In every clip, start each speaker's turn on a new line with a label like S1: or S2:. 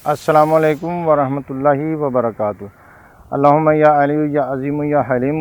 S1: السلام علیکم ورحمۃ اللہ وبرکاتہ۔ اللہم یا علی یا عظیم یا حلیم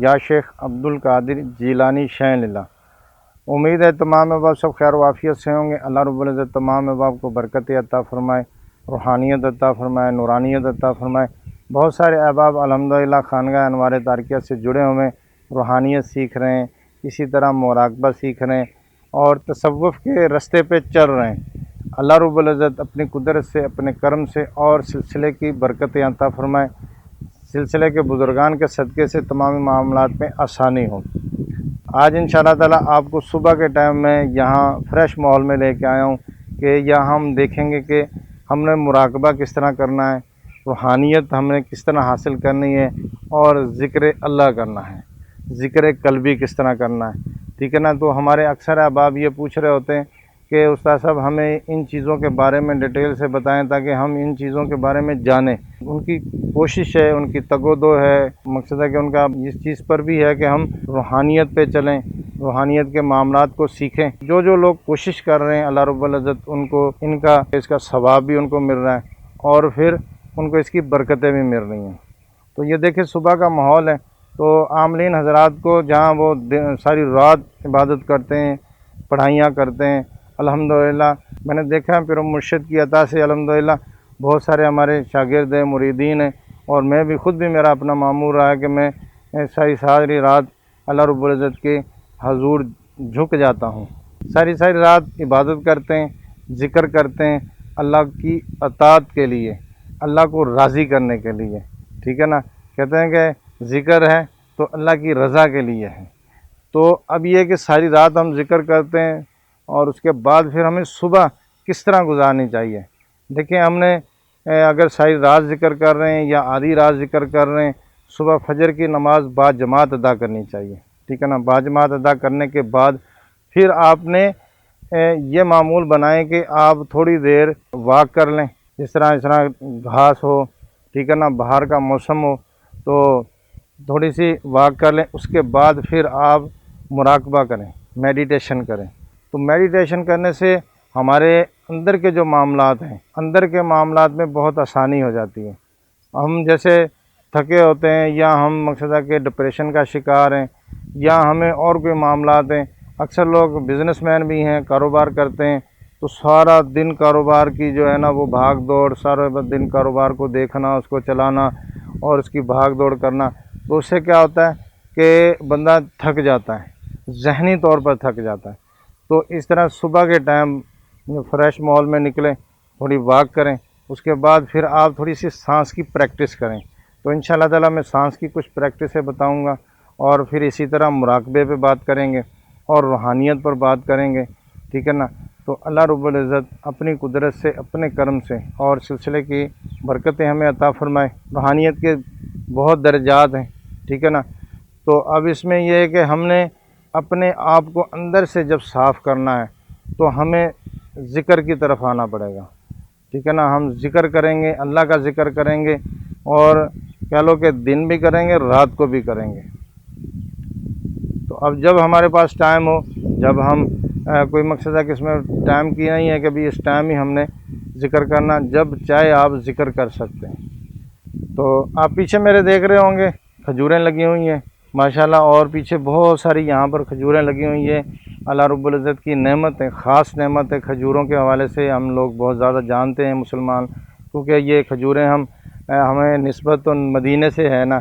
S1: یا شیخ عبد القادر جیلانی شین اللہ۔ امید ہے تمام احباب سب خیر و عافیت سے ہوں گے۔ اللہ رب العزت تمام احباب کو برکت عطا فرمائے، روحانیت عطا فرمائے، نورانیت عطا فرمائے۔ بہت سارے احباب الحمدللہ خانقاہ انوار تارکیہ سے جڑے ہوئے، روحانیت سیکھ رہے ہیں، اسی طرح مراقبہ سیکھ رہے ہیں اور تصوف کے رستے پہ چل رہے ہیں۔ اللہ رب العزت اپنی قدرت سے، اپنے کرم سے اور سلسلے کی برکت عطا فرمائے، سلسلے کے بزرگان کے صدقے سے تمام معاملات میں آسانی ہو۔ آج انشاءاللہ تعالی آپ کو صبح کے ٹائم میں یہاں فریش ماحول میں لے کے آیا ہوں کہ یہاں ہم دیکھیں گے کہ ہم نے مراقبہ کس طرح کرنا ہے، روحانیت ہم نے کس طرح حاصل کرنی ہے اور ذکر اللہ کرنا ہے، ذکر قلبی کس طرح کرنا ہے، ٹھیک ہے نا۔ تو ہمارے اکثر احباب یہ پوچھ رہے ہوتے ہیں کہ استاد صاحب ہمیں ان چیزوں کے بارے میں ڈیٹیل سے بتائیں تاکہ ہم ان چیزوں کے بارے میں جانیں۔ ان کی کوشش ہے، ان کی تگ و دو ہے، مقصد ہے کہ ان کا اس چیز پر بھی ہے کہ ہم روحانیت پہ چلیں، روحانیت کے معاملات کو سیکھیں۔ جو لوگ کوشش کر رہے ہیں اللہ رب العزت ان کو اس کا ثواب بھی ان کو مل رہا ہے اور پھر ان کو اس کی برکتیں بھی مل رہی ہیں۔ تو یہ دیکھیں صبح کا ماحول ہے، تو عاملین حضرات کو جہاں وہ ساری رات عبادت کرتے ہیں، پڑھائیاں کرتے ہیں، الحمدللہ میں نے دیکھا ہے پھر مرشد کی عطا سے الحمدللہ بہت سارے ہمارے شاگرد ہیں، مریدین ہیں، اور میں بھی خود بھی میرا اپنا معمول رہا ہے کہ میں ساری رات اللہ رب العزت کے حضور جھک جاتا ہوں، ساری رات عبادت کرتے ہیں، ذکر کرتے ہیں اللہ کی اطاعت کے لیے، اللہ کو راضی کرنے کے لیے، ٹھیک ہے نا۔ کہتے ہیں کہ ذکر ہے تو اللہ کی رضا کے لیے ہے۔ تو اب یہ کہ ساری رات ہم ذکر کرتے ہیں اور اس کے بعد پھر ہمیں صبح کس طرح گزارنی چاہیے۔ دیکھیں ہم نے اگر ساری رات ذکر کر رہے ہیں یا آدھی رات ذکر کر رہے ہیں، صبح فجر کی نماز با جماعت ادا کرنی چاہیے، ٹھیک ہے نا۔ با جماعت ادا کرنے کے بعد پھر آپ نے یہ معمول بنائیں کہ آپ تھوڑی دیر واک کر لیں، جس طرح گھاس ہو، ٹھیک ہے نا، باہر کا موسم ہو تو تھوڑی سی واک کر لیں۔ اس کے بعد پھر آپ مراقبہ کریں، میڈیٹیشن کریں۔ تو میڈیٹیشن کرنے سے ہمارے اندر کے جو معاملات ہیں، اندر کے معاملات میں بہت آسانی ہو جاتی ہے۔ ہم جیسے تھکے ہوتے ہیں یا ہم مقصد ہے کہ ڈپریشن کا شکار ہیں یا ہمیں اور کوئی معاملات ہیں، اکثر لوگ بزنس مین بھی ہیں، کاروبار کرتے ہیں، تو سارا دن کاروبار کی جو ہے نا وہ بھاگ دوڑ، سارا دن کاروبار کو دیکھنا، اس کو چلانا اور اس کی بھاگ دوڑ کرنا، تو اس سے کیا ہوتا ہے کہ بندہ تھک جاتا ہے، ذہنی طور پر تھک جاتا ہے۔ تو اس طرح صبح کے ٹائم فریش ماحول میں نکلیں، تھوڑی واک کریں، اس کے بعد پھر آپ تھوڑی سی سانس کی پریکٹس کریں۔ تو انشاءاللہ تعالی میں سانس کی کچھ پریکٹسیں بتاؤں گا اور پھر اسی طرح مراقبے پہ بات کریں گے اور روحانیت پر بات کریں گے، ٹھیک ہے نا۔ تو اللہ رب العزت اپنی قدرت سے، اپنے کرم سے اور سلسلے کی برکتیں ہمیں عطا فرمائے۔ روحانیت کے بہت درجات ہیں، ٹھیک ہے نا۔ تو اب اس میں یہ ہے کہ ہم نے اپنے آپ کو اندر سے جب صاف کرنا ہے تو ہمیں ذکر کی طرف آنا پڑے گا، ٹھیک ہے نا۔ ہم ذکر کریں گے، اللہ کا ذکر کریں گے اور کہہ لو کہ دن بھی کریں گے، رات کو بھی کریں گے۔ تو اب جب ہمارے پاس ٹائم ہو، جب ہم کوئی مقصد ہے کہ اس میں ٹائم کی نہیں ہے کہ بھی اس ٹائم ہی ہم نے ذکر کرنا، جب چاہے آپ ذکر کر سکتے ہیں۔ تو آپ پیچھے میرے دیکھ رہے ہوں گے کھجوریں لگی ہوئی ہیں ماشاءاللہ، اور پیچھے بہت ساری یہاں پر کھجوریں لگی ہوئی ہیں۔ اللہ رب العزت کی نعمت ہے، خاص نعمت ہے۔ کھجوروں کے حوالے سے ہم لوگ بہت زیادہ جانتے ہیں مسلمان، کیونکہ یہ کھجوریں ہمیں نسبت تو مدینے سے ہے نا،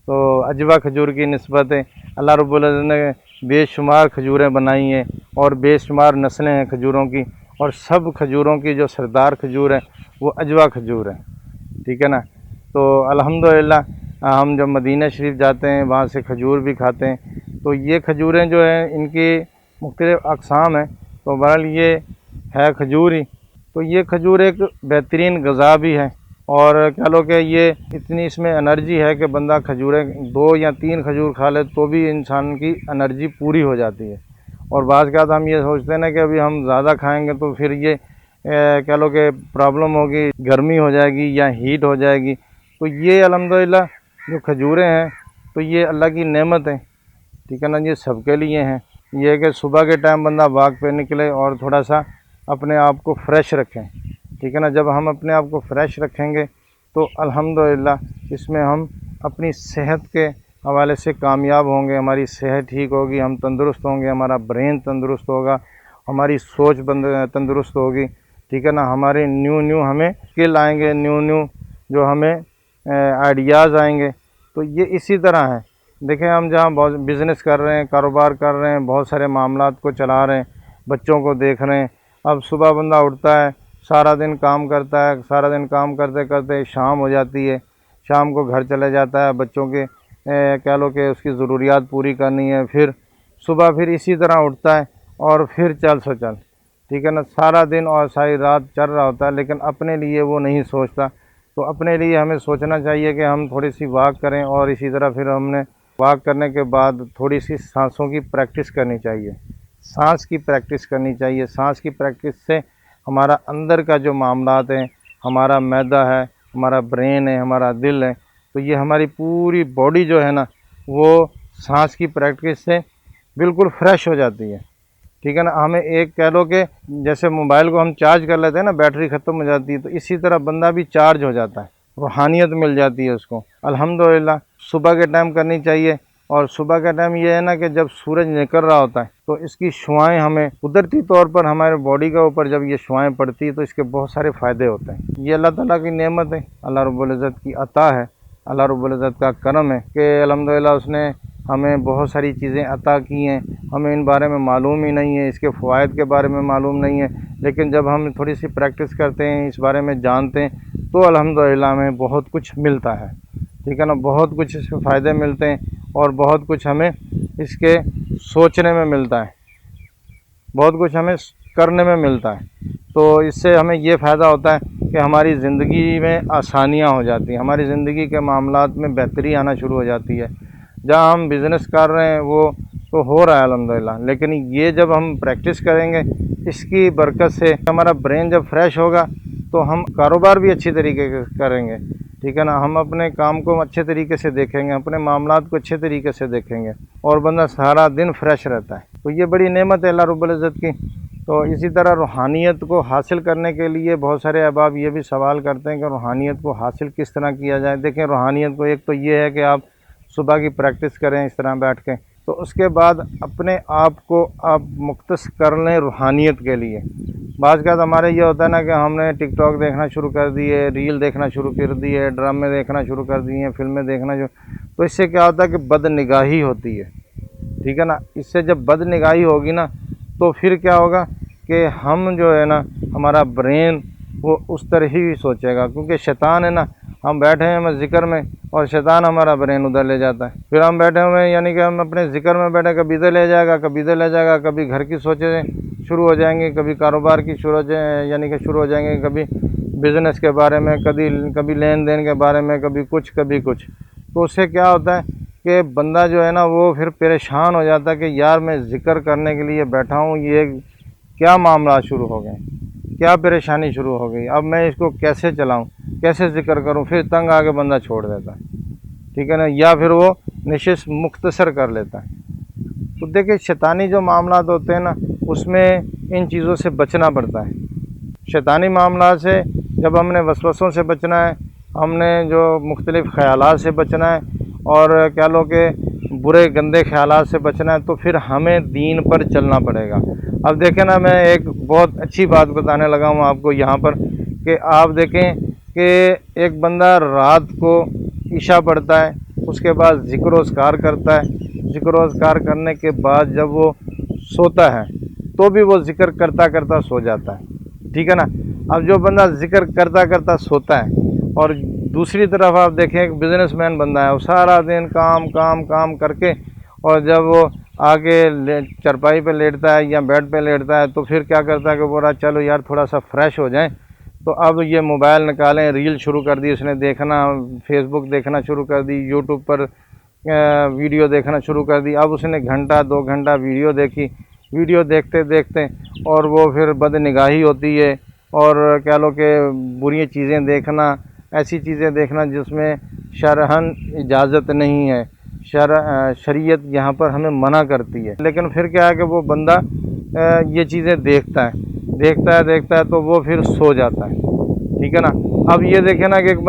S1: تو عجوہ کھجور کی نسبت ہے۔ اللہ رب العزت نے بے شمار کھجوریں بنائی ہیں اور بے شمار نسلیں ہیں کھجوروں کی، اور سب کھجوروں کی جو سردار کھجور ہے وہ عجوہ کھجور ہے، ٹھیک ہے نا۔ تو الحمدللہ ہم جب مدینہ شریف جاتے ہیں وہاں سے کھجور بھی کھاتے ہیں۔ تو یہ کھجوریں جو ہیں ان کی مختلف اقسام ہیں، تو بہرحال یہ ہے کھجور ہی۔ تو یہ کھجور ایک بہترین غذا بھی ہے، اور کہہ لو کہ یہ اتنی اس میں انرجی ہے کہ بندہ کھجوریں 2 یا 3 کھجور کھا لے تو بھی انسان کی انرجی پوری ہو جاتی ہے۔ اور بعض کا ہم یہ سوچتے ہیں نا کہ ابھی ہم زیادہ کھائیں گے تو پھر یہ کہہ لو کہ پرابلم ہوگی، گرمی ہو جائے گی یا ہیٹ ہو جائے گی۔ تو یہ الحمدللہ جو کھجوریں ہیں تو یہ اللہ کی نعمت ہے، ٹھیک ہے نا، یہ سب کے لیے ہیں۔ یہ ہے کہ صبح کے ٹائم بندہ واک پہ نکلے اور تھوڑا سا اپنے آپ کو فریش رکھیں، ٹھیک ہے نا. جب ہم اپنے آپ کو فریش رکھیں گے تو الحمدللہ اس میں ہم اپنی صحت کے حوالے سے کامیاب ہوں گے. ہماری صحت ٹھیک ہوگی, ہم تندرست ہوں گے, ہمارا برین تندرست ہوگا, ہماری سوچ تندرست ہوگی. ٹھیک ہے نا. ہمارے نیو ہمیں اسکل آئیں گے, نیو جو ہمیں آئیڈیاز آئیں گے. تو یہ اسی طرح ہے. دیکھیں ہم جہاں بہت بزنس کر رہے ہیں, کاروبار کر رہے ہیں, بہت سارے معاملات کو چلا رہے ہیں, بچوں کو دیکھ رہے ہیں. اب صبح بندہ اٹھتا ہے, سارا دن کام کرتا ہے, سارا دن کام کرتے کرتے شام ہو جاتی ہے, شام کو گھر چلے جاتا ہے, بچوں کے کہہ لو کہ اس کی ضروریات پوری کرنی ہے. پھر صبح پھر اسی طرح اٹھتا ہے اور پھر چل سو چل. ٹھیک ہے نا. سارا دن اور ساری رات چل رہا ہوتا ہے, لیکن اپنے لیے وہ نہیں سوچتا. تو اپنے لیے ہمیں سوچنا چاہیے کہ ہم تھوڑی سی واک کریں, اور اسی طرح پھر ہم نے واک کرنے کے بعد تھوڑی سی سانسوں کی پریکٹس کرنی چاہیے. سانس کی پریکٹس کرنی چاہیے. سانس کی پریکٹس سے ہمارا اندر کا جو معاملات ہیں, ہمارا معدہ ہے, ہمارا برین ہے, ہمارا دل ہے, تو یہ ہماری پوری باڈی جو ہے نا وہ سانس کی پریکٹس سے بالکل فریش ہو جاتی ہے. ٹھیک ہے نا. ہمیں ایک کہہ لو کہ جیسے موبائل کو ہم چارج کر لیتے ہیں نا, بیٹری ختم ہو جاتی ہے, تو اسی طرح بندہ بھی چارج ہو جاتا ہے, روحانیت مل جاتی ہے اس کو. الحمدللہ صبح کے ٹائم کرنی چاہیے. اور صبح کا ٹائم یہ ہے نا کہ جب سورج نکل رہا ہوتا ہے تو اس کی شعاعیں ہمیں قدرتی طور پر ہمارے باڈی کے اوپر جب یہ شعاعیں پڑتی ہیں تو اس کے بہت سارے فائدے ہوتے ہیں. یہ اللہ تعالیٰ کی نعمت ہے, اللہ رب العزت کی عطا ہے, اللہ رب العزت کا کرم ہے کہ الحمدللہ اس نے ہمیں بہت ساری چیزیں عطا کی ہیں. ہمیں ان بارے میں معلوم ہی نہیں ہے, اس کے فوائد کے بارے میں معلوم نہیں ہے, لیکن جب ہم تھوڑی سی پریکٹس کرتے ہیں, اس بارے میں جانتے ہیں, تو الحمدللہ ہمیں بہت کچھ ملتا ہے. ٹھیک ہے نا. بہت کچھ اس کے فائدے ملتے ہیں, اور بہت کچھ ہمیں اس کے سوچنے میں ملتا ہے, بہت کچھ ہمیں کرنے میں ملتا ہے. تو اس سے ہمیں یہ فائدہ ہوتا ہے کہ ہماری زندگی میں آسانیاں ہو جاتی ہیں, ہماری زندگی کے معاملات میں بہتری آنا شروع ہو جاتی ہے. جہاں ہم بزنس کر رہے ہیں وہ تو ہو رہا ہے الحمدللہ, لیکن یہ جب ہم پریکٹس کریں گے اس کی برکت سے ہمارا برین جب فریش ہوگا تو ہم کاروبار بھی اچھی طریقے سے کریں گے. ٹھیک ہے نا. ہم اپنے کام کو اچھے طریقے سے دیکھیں گے, اپنے معاملات کو اچھے طریقے سے دیکھیں گے, اور بندہ سارا دن فریش رہتا ہے. تو یہ بڑی نعمت ہے اللہ رب العزت کی. تو اسی طرح روحانیت کو حاصل کرنے کے لیے بہت سارے احباب یہ بھی سوال کرتے ہیں کہ روحانیت کو حاصل کس طرح کیا جائے. دیکھیں روحانیت کو ایک تو یہ ہے کہ آپ صبح کی پریکٹس کریں اس طرح بیٹھ کے, تو اس کے بعد اپنے آپ کو آپ مختص کر لیں روحانیت کے لیے. بعض کا ہمارے یہ ہوتا ہے نا کہ ہم نے ٹک ٹاک دیکھنا شروع کر دیے, ریل دیکھنا شروع کر دیے, ڈرامے دیکھنا شروع کر دیے, فلمیں دیکھنا تو اس سے کیا ہوتا ہے کہ بد نگاہی ہوتی ہے. ٹھیک ہے نا. اس سے جب بد نگاہی ہوگی نا تو پھر کیا ہوگا کہ ہم جو ہے نا ہمارا برین وہ اس طرح ہی سوچے گا, کیونکہ شیطان ہے نا, ہم بیٹھے ہیں ذکر میں اور شیطان ہمارا برین ادھر لے جاتا ہے. پھر ہم بیٹھے ہوئے ہیں, یعنی کہ ہم اپنے ذکر میں بیٹھے, کبھی ادھر لے جائے گا, کبھی ادھر لے جائے گا, کبھی گھر کی سوچیں شروع ہو جائیں گی, کبھی کاروبار کی یعنی کہ شروع ہو جائیں گے, کبھی بزنس کے بارے میں, کبھی لین دین کے بارے میں, کبھی کچھ کبھی کچھ. تو اس سے کیا ہوتا ہے کہ بندہ جو ہے نا وہ پھر پریشان ہو جاتا ہے کہ یار میں ذکر کرنے کے لیے بیٹھا ہوں, یہ کیا معاملات شروع ہو گئے, کیا پریشانی شروع ہو گئی, اب میں اس کو کیسے چلاؤں, کیسے ذکر کروں. پھر تنگ آ کے بندہ چھوڑ دیتا ہے. ٹھیک ہے نا. یا پھر وہ نشست مختصر کر لیتا ہے. تو دیکھیں شیطانی جو معاملات ہوتے ہیں نا اس میں ان چیزوں سے بچنا پڑتا ہے. شیطانی معاملات سے جب ہم نے وسوسوں سے بچنا ہے, ہم نے جو مختلف خیالات سے بچنا ہے, اور کہہ لو کہ برے گندے خیالات سے بچنا ہے, تو پھر ہمیں دین پر چلنا پڑے گا. اب دیکھیں نا, میں ایک بہت اچھی بات بتانے لگا ہوں آپ کو یہاں پر کہ آپ دیکھیں کہ ایک بندہ رات کو عشاء پڑھتا ہے, اس کے بعد ذکر و اذکار کرتا ہے, ذکر و اذکار کرنے کے بعد جب وہ سوتا ہے تو بھی وہ ذکر کرتا کرتا سو جاتا ہے. ٹھیک ہے نا. اب جو بندہ ذکر کرتا کرتا سوتا ہے, اور دوسری طرف آپ دیکھیں ایک بزنس مین بندہ ہے, وہ سارا دن کام کام کام کر کے, اور جب وہ آگے چرپائی پہ لیٹتا ہے یا بیڈ پہ لیٹتا ہے تو پھر کیا کرتا ہے کہ بولا چلو یار تھوڑا سا فریش ہو جائیں. تو اب یہ موبائل نکالیں, ریل شروع کر دی اس نے دیکھنا, فیس بک دیکھنا شروع کر دی, یوٹیوب پر ویڈیو دیکھنا شروع کر دی. اب اس نے گھنٹہ 2 گھنٹہ ویڈیو دیکھی, ویڈیو دیکھتے دیکھتے اور وہ پھر بد نگاہی ہوتی ہے, اور کہہ لو کہ بری چیزیں دیکھنا, ایسی چیزیں دیکھنا جس میں شرعاً اجازت نہیں ہے, شریعت یہاں پر ہمیں منع کرتی ہے. لیکن پھر کیا ہے کہ وہ بندہ یہ چیزیں دیکھتا ہے تو وہ پھر سو جاتا ہے. ٹھیک ہے نا. اب یہ دیکھیں نا کہ ایک